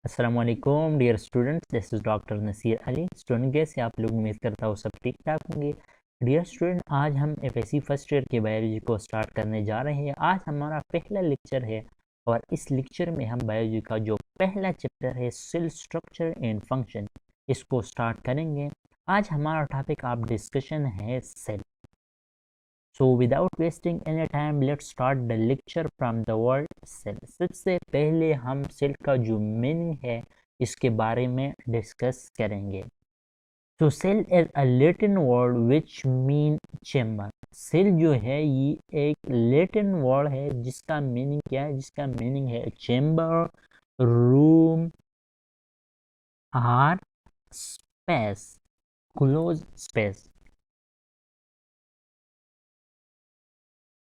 अस्सलामुअलैकुम dear students, this is doctor Nasir Ali. Student कैसे आप लोग, उम्मीद करता हूँ सब ठीक ठाक होंगे। डियर स्टूडेंट, आज हम एफएससी फर्स्ट ईयर के बायोलॉजी को स्टार्ट करने जा रहे हैं। आज हमारा पहला लेक्चर है और इस लेक्चर में हम बायोलॉजी का जो पहला चैप्टर है सेल स्ट्रक्चर एंड फंक्शन, इसको स्टार्ट करेंगे। आज हमारा टॉपिक आप डिस्कशन है cell. So without wasting any time, let's start the lecture from the word cell. सबसे पहले हम सेल का जो मीनिंग है इसके बारे में डिस्कस करेंगे। So cell is a Latin word which mean chamber. Cell जो है ये एक लैटिन वर्ड है जिसका मीनिंग क्या है? जिसका मीनिंग है चेम्बर, रूम और space, close space,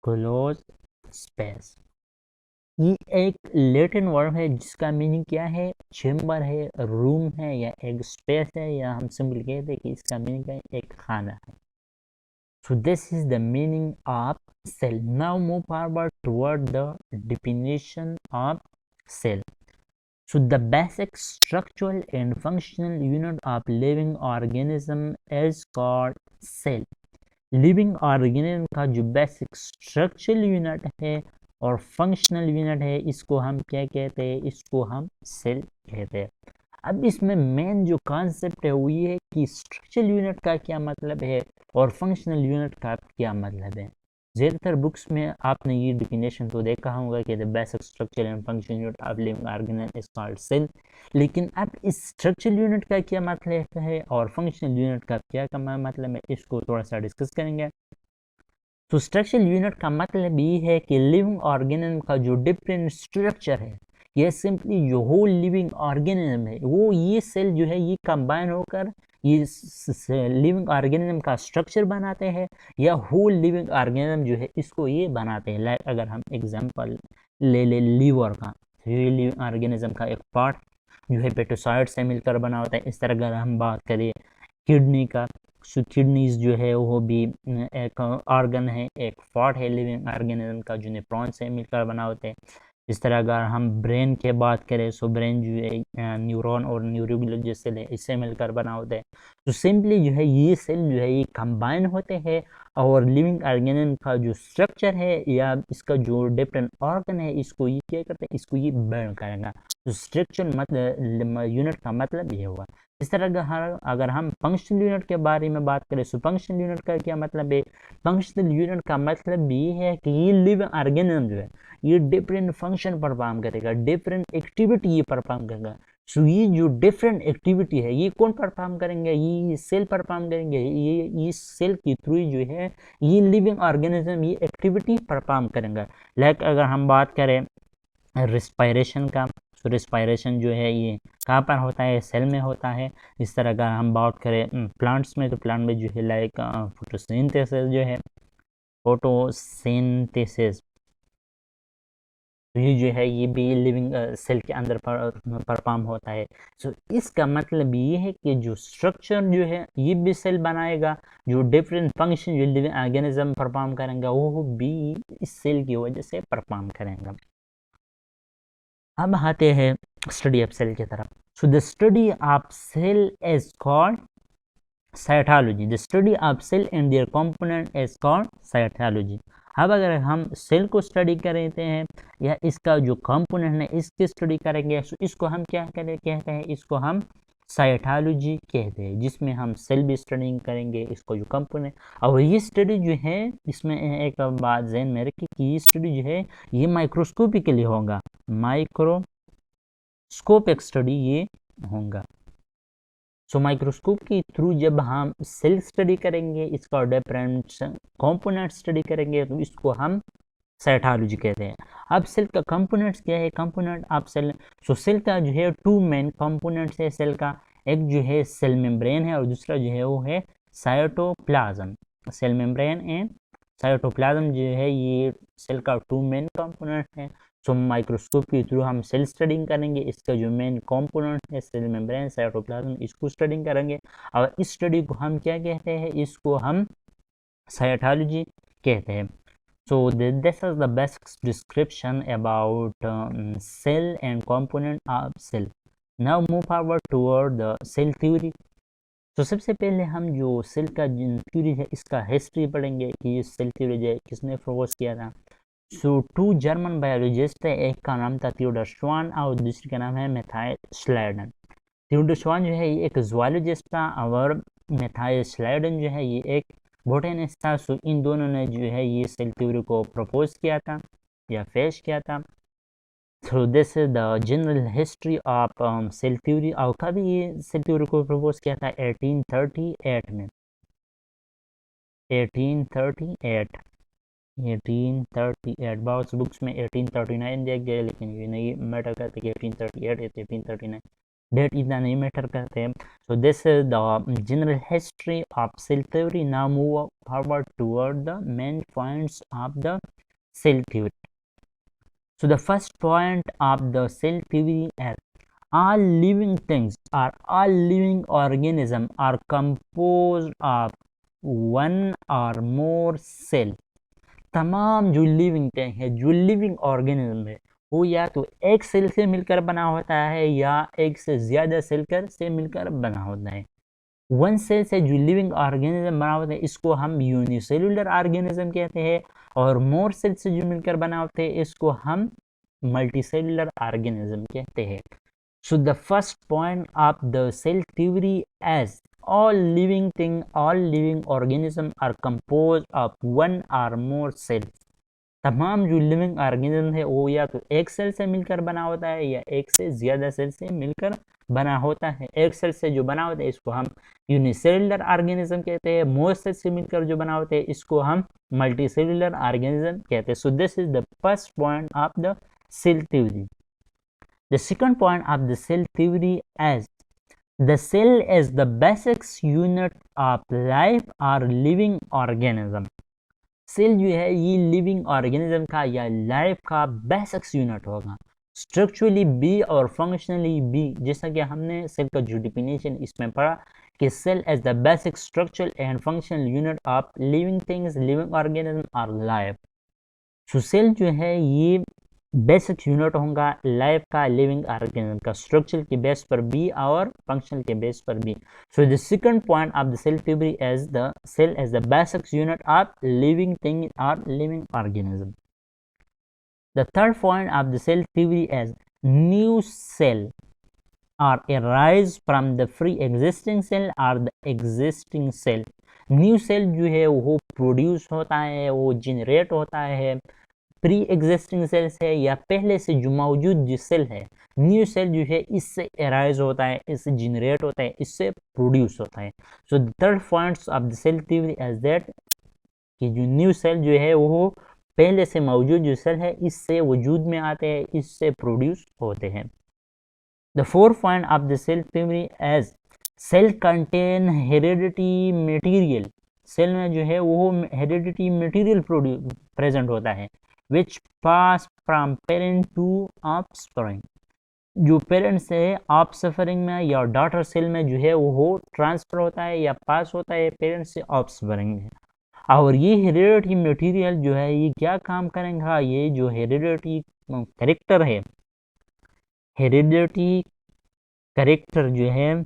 close space. ये एक लैटिन वर्ड है जिसका मीनिंग क्या है? चेम्बर है, रूम है या एक स्पेस है, या हम सिंपल कहते हैं कि इसका मीनिंग है एक खाना है। So this is the meaning of cell. Now move forward toward the definition of cell. So the basic structural and functional unit of living organism is called cell. Living organism का जो basic structural unit है और functional unit है, इसको हम क्या कहते हैं? इसको हम सेल कहते हैं। अब इसमें मेन जो कॉन्सेप्ट है वो ये है कि स्ट्रक्चरल यूनिट का क्या मतलब है और फंक्शनल यूनिट का क्या मतलब है। ज़्यादातर बुक्स में आपने ये डिफिनेशन तो देखा होगा कि the basic structure and function unit of living organism is called cell. लेकिन अब इस स्ट्रक्चरल यूनिट का क्या मतलब है और फंक्शनल यूनिट का क्या मतलब है, इसको थोड़ा सा डिस्कस करेंगे। तो स्ट्रक्चरल यूनिट का मतलब ये है कि लिविंग ऑर्गेनिज्म का जो डिफरेंट स्ट्रक्चर है, ये सिंपली जो होल लिविंग ऑर्गेनिज्म है वो ये सेल जो है ये कंबाइन होकर ये लिविंग ऑर्गेनिज्म का स्ट्रक्चर बनाते हैं या होल लिविंग ऑर्गेनिज्म जो है इसको ये बनाते हैं। लाइक अगर हम एग्जांपल ले लीवर का, तो ये लिविंग ऑर्गेनिज्म का एक पार्ट जो है पेटोसाइड से मिलकर बना होता है। इस तरह अगर हम बात करें किडनी का, सो किडनीज जो है वो भी एक ऑर्गन है, एक पार्ट है लिविंग ऑर्गेनिज्म का जो नेफ्रॉन से मिलकर बना होते हैं। इस तरह अगर हम ब्रेन के बात करें, सो ब्रेन जो है न्यूरॉन और न्यूरोग्लियल जो सेल है इससे मिलकर बना होता है। तो सिंपली जो है ये सेल जो है ये कंबाइन होते हैं और लिविंग ऑर्गेनिज्म का जो स्ट्रक्चर है या इसका जो डिफरेंट ऑर्गन है इसको ये क्या करते हैं? इसको ये बर्न करेगा। तो स्ट्रक्चर मतलब यूनिट का मतलब ये हुआ। इस तरह अगर हम फंक्शनल यूनिट के बारे में बात करें, तो फंक्शनल यूनिट का क्या मतलब है? फंक्शनल यूनिट का मतलब ये है कि ये लिविंग ऑर्गेनिज्म जो है ये डिफरेंट फंक्शन परफॉर्म करेगा, डिफरेंट एक्टिविटी ये परफॉर्म करेगा। सो ये जो डिफरेंट एक्टिविटी है ये कौन परफॉर्म करेंगे? ये सेल परफॉर्म करेंगे। ये सेल के थ्रू जो है ये लिविंग ऑर्गेनिज्म ये एक्टिविटी परफॉर्म करेंगे। लाइक अगर हम बात करें रिस्पायरेशन का, तो रिस्पायरेशन जो है ये कहाँ पर होता है? सेल में होता है। इस तरह अगर हम बात करें प्लांट्स में, तो प्लांट में जो है लाइक फोटोसिंथेसिस जो है, फोटोसिंथेसिस, तो ये जो है ये भी लिविंग सेल के अंदर परफॉर्म होता है। सो इसका मतलब ये है कि जो स्ट्रक्चर जो है ये भी सेल बनाएगा, जो डिफरेंट फंक्शन जो लिविंग ऑर्गेनिज्म परफॉर्म करेंगे वो भी इस सेल की वजह से परफॉर्म करेंगे। अब आते हैं स्टडी ऑफ सेल की तरफ। So the study of cell is called cytology. The study of cell and their component is called cytology. अब अगर हम सेल को स्टडी करते हैं या इसका जो कंपोनेंट है इसकी स्टडी करेंगे, तो इसको हम क्या कहते हैं? इसको हम साइटोलॉजी कहते हैं, जिसमें हम सेल भी स्टडी करेंगे, इसको जो कंपोनेंट। और ये स्टडी जो है इसमें एक बात ध्यान में रखिए कि ये स्टडी जो है ये माइक्रोस्कोपिकली होगा, माइक्रोस्कोपिक स्टडी ये होगा। सो माइक्रोस्कोप के थ्रू जब हम सेल स्टडी करेंगे, इसका डिफरेंट कंपोनेंट स्टडी करेंगे, तो इसको हम साइटोलॉजी कहते हैं। अब सेल का कंपोनेंट्स क्या है? Component of cell, so cell का जो है टू मेन कंपोनेंट्स है सेल का। एक जो है सेल मेम्ब्रेन है और दूसरा जो है वो है cytoplasm. Cell membrane and cytoplasm जो है ये सेल का टू मेन कंपोनेंट है। सो माइक्रोस्कोप के थ्रू हम सेल स्टडिंग करेंगे, इसका जो मेन कंपोनेंट है सेल मेम्ब्रेन साइटोप्लाज्म, इसको स्टडिंग करेंगे। और इस स्टडी को हम क्या कहते हैं? इसको हम साइटोलॉजी कहते हैं। So this is the best description about cell and component of cell. Now move forward toward the cell theory. तो सबसे पहले हम जो सेल का थ्योरी है इसका हिस्ट्री पढ़ेंगे कि ये सेल थ्योरी जो है किसने प्रपोज किया था। सो टू जर्मन बायोलॉजिस्ट है, एक का नाम था थियोडोर श्वान और दूसरे का नाम है मैथाय श्लाइडन। थियोडोर श्वान जो है ये एक जूलॉजिस्ट था और मैथाय श्लाइडन जो है ये एक बोटेनिस्ट था। सो इन दोनों ने जो है ये सेल थ्योरी को प्रपोज किया था या पेश किया था। So this is the general history of cell theory. और कभी ये सेल थ्योरी को प्रपोज किया था 1838 में। 1838 बहुत बुक्स में 1839 दिया गया, लेकिन ये नहीं मैटर करते कि 1838 1839 डेट इतना नहीं मैटर करते। So this is the general history of cell theory. Now move forward toward the main points of the cell theory. So the first point of the cell theory is all living things or all living organisms are composed of one or more cell। तमाम जो living thing है, जो living organism है, वो या तो एक cell से मिलकर बना होता है या एक से ज़्यादा सेल से मिलकर बना होता है। वन सेल से जो लिविंग ऑर्गेनिज्म बना होता है इसको हम यूनिसेलुलर ऑर्गेनिज्म कहते हैं, और मोर सेल से जो मिलकर बना होते हैं इसको हम मल्टीसेलुलर ऑर्गेनिज्म कहते हैं। So the first point of the cell theory as all living organism are composed of one or more cells। तमाम जो लिविंग ऑर्गेनिज्म है वो या तो एक सेल से मिलकर बना होता है या एक से ज़्यादा सेल से मिलकर बना होता है। एक सेल से जो बना होता है इसको हम यूनिसेलुलर ऑर्गेनिज्म कहते हैं, मोर सेल से मिलकर जो बना होता है इसको हम मल्टीसेलुलर ऑर्गेनिज्म कहते हैं। So this is the first point of the cell theory. The second point of the cell theory as the cell is the basic unit of life or living organism। Cell जो है ये living organism का या life का basic unit होगा। Structurally बी और functionally बी, जैसा कि हमने सेल का जो डिफिनेशन इसमें पढ़ा कि cell as the basic structural and functional unit of living things, living organism और लाइफ। सो सेल जो है ये बेसिक यूनिट होगा लाइफ का, लिविंग ऑर्गेनिज्म का, स्ट्रक्चर के बेस पर बी और फंक्शनल के बेस पर बी। So the second point of the cell theory as the cell as the basic unit of living thing और living organism. The third point of the cell theory as new cell are arise from the free existing cell or the existing cell। New cell जो है वो produce होता है, वो generate होता है pre existing cell से या पहले से जो मौजूद जो सेल है। न्यू सेल जो है इससे एराइज होता है, इससे जनरेट होता है, इससे प्रोड्यूस होता है। So the third points of the cell theory as that कि जो न्यू सेल जो है वो पहले से मौजूद जो सेल है इससे वजूद में आते हैं, इससे प्रोड्यूस होते हैं। The fourth point of the cell theory as cell contain heredity material. Cell में जो है वो हेरिडिटी मटेरियल प्रेजेंट होता है which pass from parent to offspring। जो पेरेंट से ऑफस्प्रिंग में या डॉटर सेल में जो है वो ट्रांसफर होता है या पास होता है पेरेंट से ऑफस्प्रिंग में। और ये हेरिडिटी मटेरियल जो है ये क्या काम करेगा, ये जो हेरिडिटी कैरेक्टर है, हेरिडिटी कैरेक्टर जो है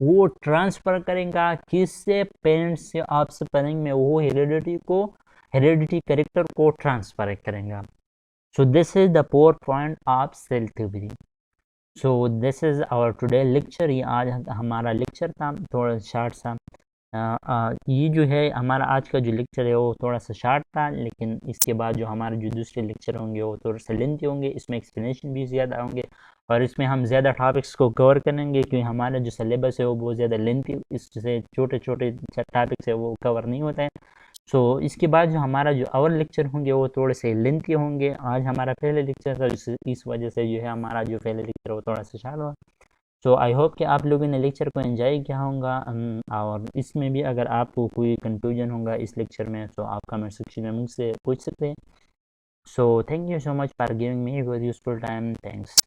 वो ट्रांसफर करेगा किससे, पेरेंट्स से ऑफस्प्रिंग में, वो हेरिडिटी कैरेक्टर को ट्रांसफर करेगा। So this is the fourth point of cell theory. So this is our today lecture. ये आज हमारा लेक्चर था थोड़ा शार्ट सा। ये जो है हमारा आज का जो लेक्चर है वो थोड़ा सा शार्ट था, लेकिन इसके बाद जो हमारे जो दूसरे लेक्चर होंगे वो थोड़े से लेंथी होंगे, इसमें एक्सप्लेनेशन भी ज़्यादा होंगे और इसमें हम ज़्यादा टॉपिक्स को कवर करेंगे क्योंकि हमारा जो सिलेबस है वो बहुत ज़्यादा लेंथी, इससे छोटे छोटे टॉपिक्स है वो कवर नहीं होता है। सो इसके बाद जो हमारा जो और लेक्चर होंगे वो थोड़े से लेंथी होंगे। आज हमारा पहले लेक्चर था, इस वजह से जो है हमारा जो पहले लेक्चर वो थोड़ा सा शार्ट हुआ। सो आई होप कि आप लोगों ने लेक्चर को एंजॉय किया होगा, और इसमें भी अगर आपको कोई कंफ्यूजन होगा इस लेक्चर में तो आप कमेंट सेक्शन में मुझसे पूछ सकते हैं। So thank you so much for giving me your useful time. Thanks.